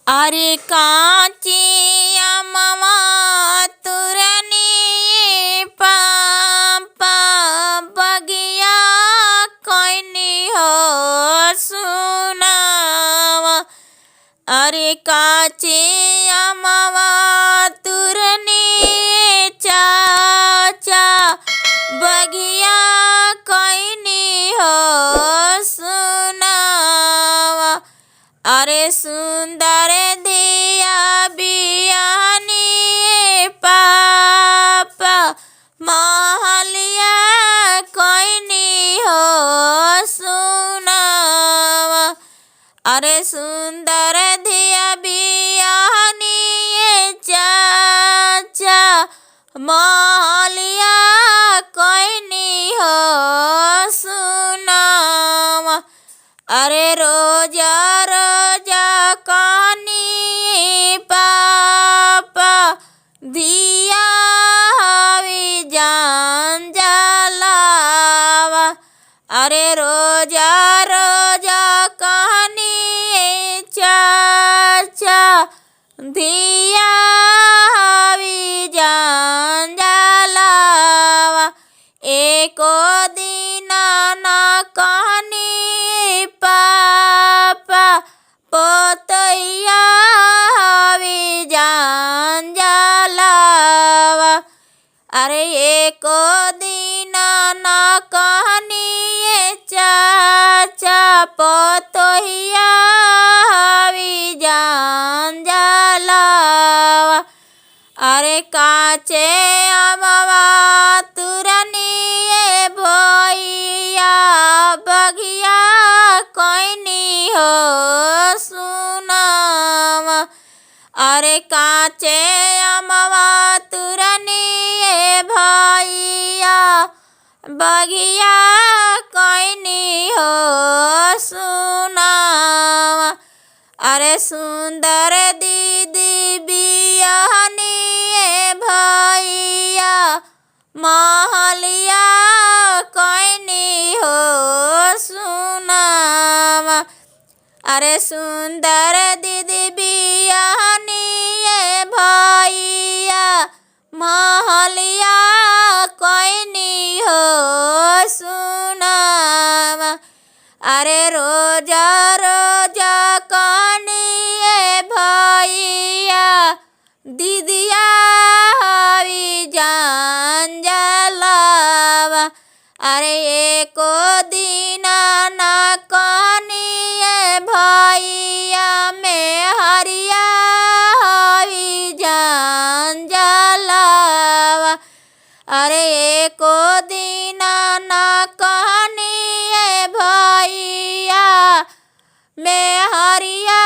अरे काची अमवा तुरनी पापा बगिया कोइनी हो सुनावा। अरे काची अमवा तुरनी चाचा बगिया कोइनी हो सुनावा। अरे सुंदर दिया बियानी पापा महलिया कोइनी हो सुनावा। अरे सुंदर दिया बियानी चाचा महलिया कोइनी हो सुनावा। अरे रोजा रोजा कानी पापा दिया हवी जान जलावा। अरे रोजा रोजा कानी चाचा दिया हवी जान जलावा। एको दिना ना कहनी पापा पोतैया हवी जान जलावा। अरे एको दिना ना कहनी चाचा पोतैया हवी जान जलावा। अरे काचे अमवा तुरनी भैया बगिया कोइनी हो सुनावा। अरे काचे अमवा तुरनी भैया बगिया कोइनी हो सुनावा। अरे सुंदर दीदी बियानी भैया महलिया कोइनी हो सुनावा। अरे सुंदर दीदी बियानी भैया महलिया कोइनी हो सुनावा। अरे रोजा रोजा कानी भैया दीदिया हवी जान जलावा। अरे एको दिना ना कानी भैया में हरिया हवी जान जलावा। अरे एको दिना ना कहनी भैया में हरिया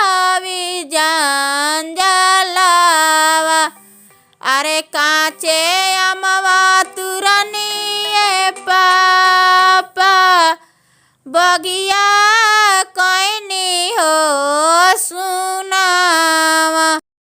हवी जान जलावा। अरे काचे अमवा तुरनी पापा बगिया